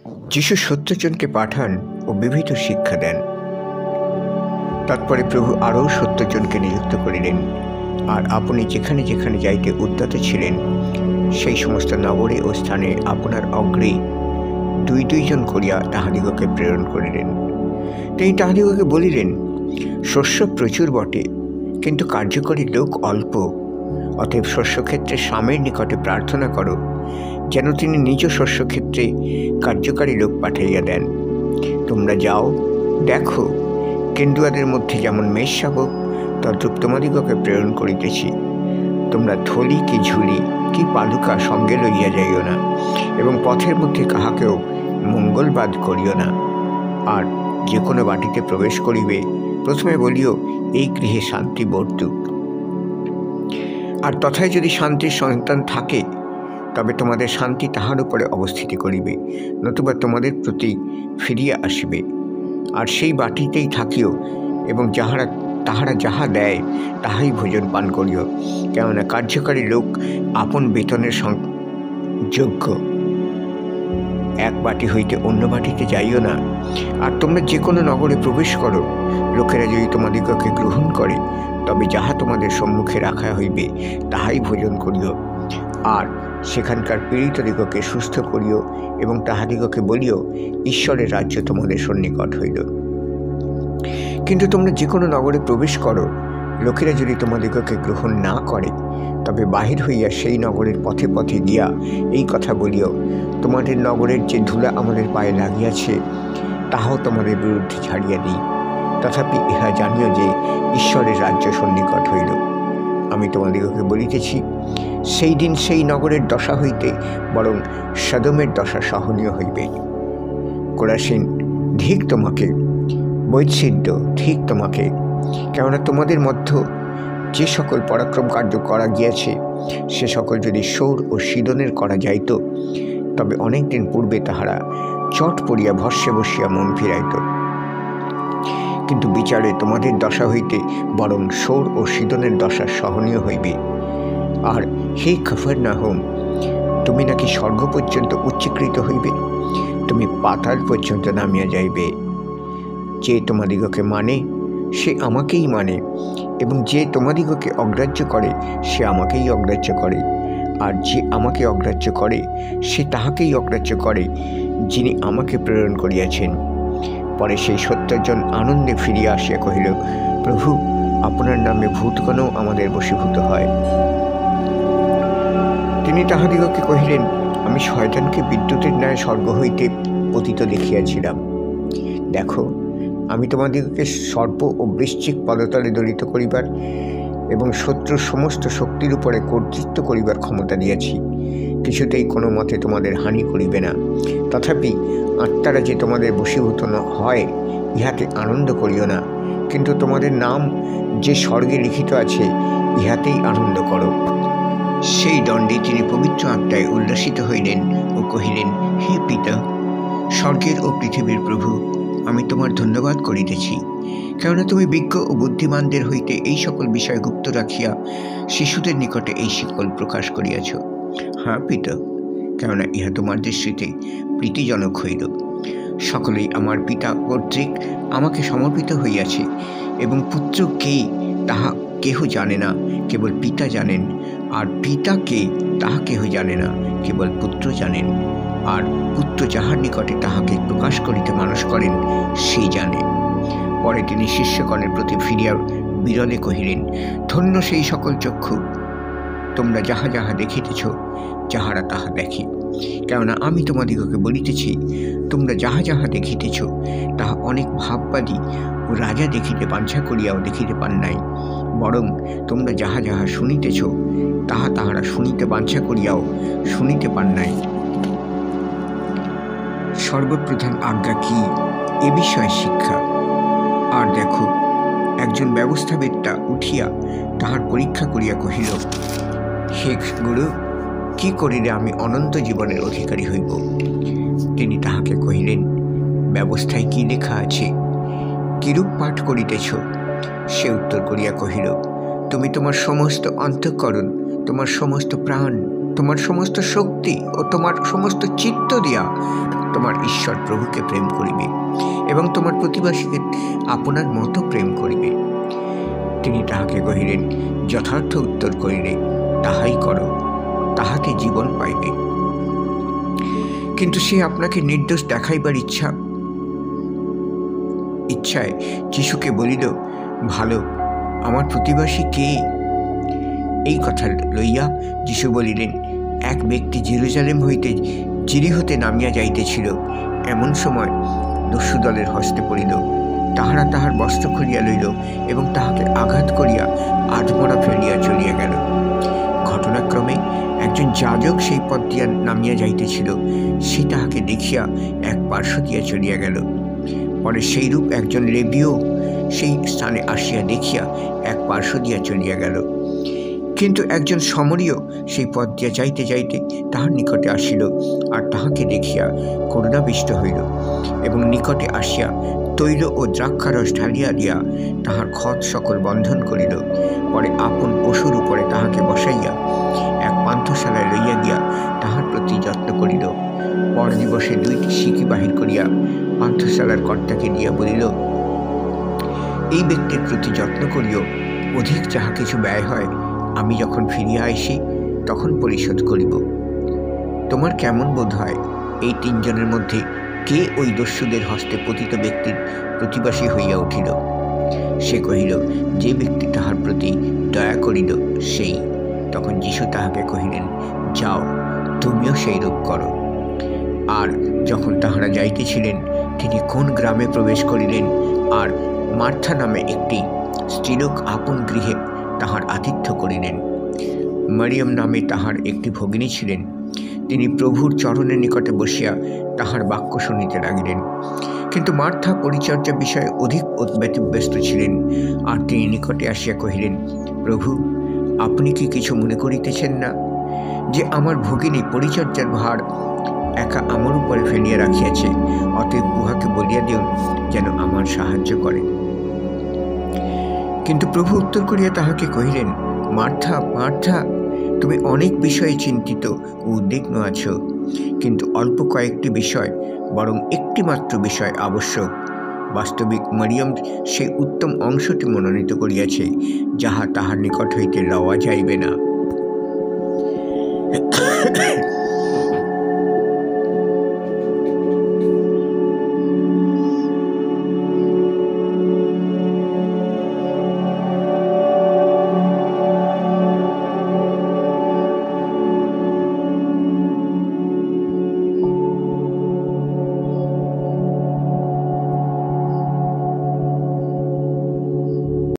যিশু ৭০ জনকে পাঠান ও বিবিধ শিক্ষা দেন। তারপরে প্রভু আরও ৭০ জনকে নিযুক্ত করিলেন, আর আপনি যেখানে যেখানে যাইতে উদ্যত ছিলেন সেই সমস্ত নগরে ও স্থানে আপনার অগ্রে ২ জন করিয়া তাহাদিগকে প্রেরণ করিলেন। তিনি তাহাদিগকে বলিলেন, শস্য প্রচুর বটে, কিন্তু কার্যকরী লোক অল্প। অতএব শস্যক্ষেত্রে স্বামীর নিকটে প্রার্থনা করো, যেন তিনি নিজ শস্যক্ষেত্রে কার্যকারী লোক পাঠাইয়া দেন। তোমরা যাও, দেখো, কেন্দুয়াদের মধ্যে যেমন মেষ শাবক, তদ্রূপ তোমাদিগকে প্রেরণ করিতেছি। তোমরা থলি কি ঝুলি কি পাদুকা সঙ্গে লইয়া যাইও না, এবং পথের মধ্যে কাহাকেও মঙ্গলবাদ করিও না। আর যে কোনো বাটিতে প্রবেশ করিবে, প্রথমে বলিও, এই গৃহে শান্তি বর্তুক। আর তথায় যদি শান্তির সন্তান থাকে, তবে তোমাদের শান্তি তাহার উপরে অবস্থিতি করিবে, নতুবা তোমাদের প্রতি ফিরিয়া আসিবে। আর সেই বাটিতেই থাকিও, এবং তাহারা যাহা দেয় তাহাই ভোজন পান করিও, কেননা কার্যকারী লোক আপন বেতনের যোগ্য। এক বাটি হইতে অন্য বাটিতে যাইও না। আর তোমরা যে কোনো নগরে প্রবেশ করো, লোকেরা যদি তোমাদিগকে গ্রহণ করে, তবে যাহা তোমাদের সম্মুখে রাখা হইবে তাহাই ভোজন করিও। আর সেখানকার পীড়িতদিগকে সুস্থ করিও, এবং তাহাদিগকে বলিও, ঈশ্বরের রাজ্য তোমাদের সন্নিকট হইল। কিন্তু তোমরা যে কোনো নগরে প্রবেশ করো, লোকেরা যদি তোমাদিগকে গ্রহণ না করে, তবে বাহির হইয়া সেই নগরের পথে পথে গিয়া এই কথা বলিও, তোমাদের নগরের যে ধুলা আমাদের পায়ে লাগিয়াছে, তাহাও তোমাদের বিরুদ্ধে ছাড়িয়া দিই। তথাপি ইহা জানিও যে ঈশ্বরের রাজ্য সন্নিকট হইল। আমি তোমাদিগকে বলিতেছি, সেই দিন সেই নগরের দশা হইতে বরং সদমের দশা সহনীয় হইবে। কোরাসিন, ধিক তোমাকে! বৈচ্ছিদ্য, ঠিক তোমাকে! কেননা তোমাদের মধ্যে যে সকল পরাক্রম কার্য করা গিয়াছে, সে সকল যদি সৌর ও সিদনের করা যাইত, তবে অনেক দিন পূর্বে তাহারা চট পড়িয়া ভস্যে বসিয়া মন ফিরাইত। কিন্তু বিচারে তোমাদের দশা হইতে বরং সৌর ও সিদনের দশা সহনীয় হইবে। আর হে কাফারনাহুম, তুমি নাকি স্বর্গ পর্যন্ত উচ্চীকৃত হইবে, তুমি পাতাল পর্যন্ত নামিয়া যাইবে। যে তোমাদিগকে মানে, সে আমাকেই মানে, এবং যে তোমাদিগকে অগ্রাহ্য করে, সে আমাকেই অগ্রাহ্য করে। আর যে আমাকে অগ্রাহ্য করে, সে তাহাকেই অগ্রাহ্য করে যিনি আমাকে প্রেরণ করিয়াছেন। পরে সেই ৭০ জন আনন্দে ফিরিয়া আসিয়া কহিল, প্রভু, আপনার নামে ভূতগণও আমাদের বশীভূত হয়। তিনি তাহাদিগকে কহিলেন, আমি শয়তানকে বিদ্যুতের ন্যায় স্বর্গ হইতে পতিত দেখিয়াছিলাম। দেখো, আমি তোমাদিগকে সর্প ও বৃশ্চিক পদতলে দলিত করিবার এবং শত্রুর সমস্ত শক্তির উপরে কর্তৃত্ব করিবার ক্ষমতা দিয়াছি। কিছুতেই কোনো মতে তোমাদের হানি করিবে না। তথাপি আত্মারা যে তোমাদের বশীভূত হয়, ইহাতে আনন্দ করিও না, কিন্তু তোমাদের নাম যে স্বর্গে লিখিত আছে, ইহাতেই আনন্দ করো। সেই দণ্ডে তিনি পবিত্র আত্মায় উল্লাসিত হইলেন ও কহিলেন, হে পিতা, স্বর্গের ও পৃথিবীর প্রভু, আমি তোমার ধন্যবাদ করিতেছি, কেননা তুমি বিজ্ঞ ও বুদ্ধিমানদের হইতে এই সকল বিষয় গুপ্ত রাখিয়া শিশুদের নিকটে এই শিকল প্রকাশ করিয়াছ। হ্যাঁ পিতা, কেননা ইহা তোমার দৃষ্টিতে প্রীতিজনক হইল। সকলেই আমার পিতা কর্তৃক আমাকে সমর্পিত হইয়াছে, এবং পুত্র কে তাহা কেহ জানে না, কেবল পিতা জানেন। আর পিতা কে তাহা কেহ জানে না, কেবল পুত্র জানেন। আর পুত্র যাহার নিকটে তাহাকে প্রকাশ করিতে মানুষ করেন, সেই জানে। পরে তিনি শিষ্যগণের প্রতি ফিরিয়া বিরলে কহিলেন, ধন্য সেই সকল চক্ষু, তোমরা যাহা যাহা দেখিতেছ, যাহারা তাহা দেখে। কেননা আমি তোমাদিগকে বলিতেছি, তোমরা যাহা যাহা দেখিতেছ, তাহা অনেক ভাববাদী ও রাজা দেখিতে বাঞ্ছা করিয়াও দেখিতে পান নাই, বরং তোমরা যাহা যাহা শুনিতেছ, তাহা তাহারা শুনিতে বাঞ্ছা করিয়াও শুনিতে পান নাই। সর্বপ্রধান আজ্ঞা কি, এ বিষয়ে শিক্ষা। আর দেখো, একজন ব্যবস্থাবেত্তা উঠিয়া তাহার পরীক্ষা করিয়া কহিল, হে গুরু, কি করিলে আমি অনন্ত জীবনের অধিকারী হইব? তিনি তাহাকে কহিলেন, ব্যবস্থায় কি লেখা আছে, কিরূপ পাঠ করিতেছ? সে উত্তর করিয়া কহিল, তুমি তোমার সমস্ত অন্তঃকরণ, তোমার সমস্ত প্রাণ, তোমার সমস্ত শক্তি ও তোমার সমস্ত চিত্ত দিয়া তোমার ঈশ্বর প্রভুকে প্রেম করিবে এবং তোমার প্রতিবাসীকে আপনার মতো প্রেম করিবে। তিনি তাহাকে কহিলেন, যথার্থ উত্তর করিলে তাহাই করো, তাহাতে জীবন পাইবে। কিন্তু সে আপনাকে নির্দোষ দেখাইবার ইচ্ছায় যিশুকে বলিল, ভালো, আমার প্রতিবাসী কে? এই কথা লইয়া যিশু বলিলেন, এক ব্যক্তি জেরুজালেম হইতে জিরিহোতে নামিয়া যাইতেছিল, এমন সময় দস্যুদলের হস্তে পড়িল। তাহারা তাহার বস্ত্র খুলিয়া লইল এবং তাহাকে আঘাত করিয়া আধমরা ফেলিয়া চলিয়া গেল। ঘটনাক্রমে একজন যাজক সেই পথ দিয়া নামিয়া যাইতেছিল, সে তাহাকে দেখিয়া এক পার্শ্ব দিয়া চলিয়া গেল। পরে সেইরূপ একজন লেবীয় সেই স্থানে আসিয়া দেখিয়া এক পার্শ্ব দিয়া চলিয়া গেল। কিন্তু একজন সমরীয় সেই পথ দিয়া যাইতে যাইতে তাহার নিকটে আসিল, আর তাহাকে দেখিয়া করুণাবিষ্ট হইল এবং নিকটে আসিয়া তৈল ও দ্রাক্ষারস ঢালিয়া দিয়া তাহার ক্ষত সকল বন্ধন করিল। পরে আপন পশুর উপরে তাহাকে বসাইয়া এক পান্থশালায় লইয়া গিয়া তাহার প্রতি যত্ন করিল। পর দিবসে 2টি সিকি বাহির করিয়া পান্থশালার কর্তাকে দিয়া বলিল, এই ব্যক্তির প্রতি যত্ন করিও, অধিক যাহা কিছু ব্যয় হয় আমি যখন ফিরিয়া আসি তখন পরিশোধ করিব। তোমার কেমন বোধ হয়, এই 3 জনের মধ্যে কে ওই দস্যুদের হস্তে পতিত ব্যক্তির প্রতিবাসী হইয়া উঠিল? সে কহিল, যে ব্যক্তি তাহার প্রতি দয়া করিল সেই। তখন যিশু তাহাকে কহিলেন, যাও, তুমিও সেই রূপ করো। আর যখন তাহারা যাইতেছিলেন, তিনি কোন গ্রামে প্রবেশ করিলেন, আর মার্থা নামে একটি স্ত্রীলোক আপন গৃহে তাহার আতিথ্য করিলেন। মারিয়াম নামে তাহার একটি ভগিনী ছিলেন। তিনি প্রভুর চরণের নিকটে বসিয়া তাহার বাক্য শুনিতে লাগিলেন। কিন্তু মার্থা পরিচর্যা বিষয়ে অধিক ব্যতিব্যস্ত ছিলেন। আর তিনি নিকটে আসিয়া কহিলেন, প্রভু, আপনি কি কিছু মনে করিতেছেন না যে আমার ভগিনী পরিচর্যার ভার একা আমার উপরে ফেলিয়া রাখিয়াছে? অতএব উহাকে বলিয়া দিও যেন আমার সাহায্য করে। কিন্তু প্রভু উত্তর করিয়া তাহাকে কহিলেন, মার্থা, মার্থা, তুমি অনেক বিষয়ে চিন্তিত ও উদ্বিগ্ন আছো, কিন্তু অল্প কয়েকটি বিষয়, বরং একটি মাত্র বিষয় আবশ্যক। বাস্তবিক মারিয়াম সেই উত্তম অংশটি মনোনীত করিয়াছে, যাহা তাহার নিকট হইতে লওয়া যাইবে না।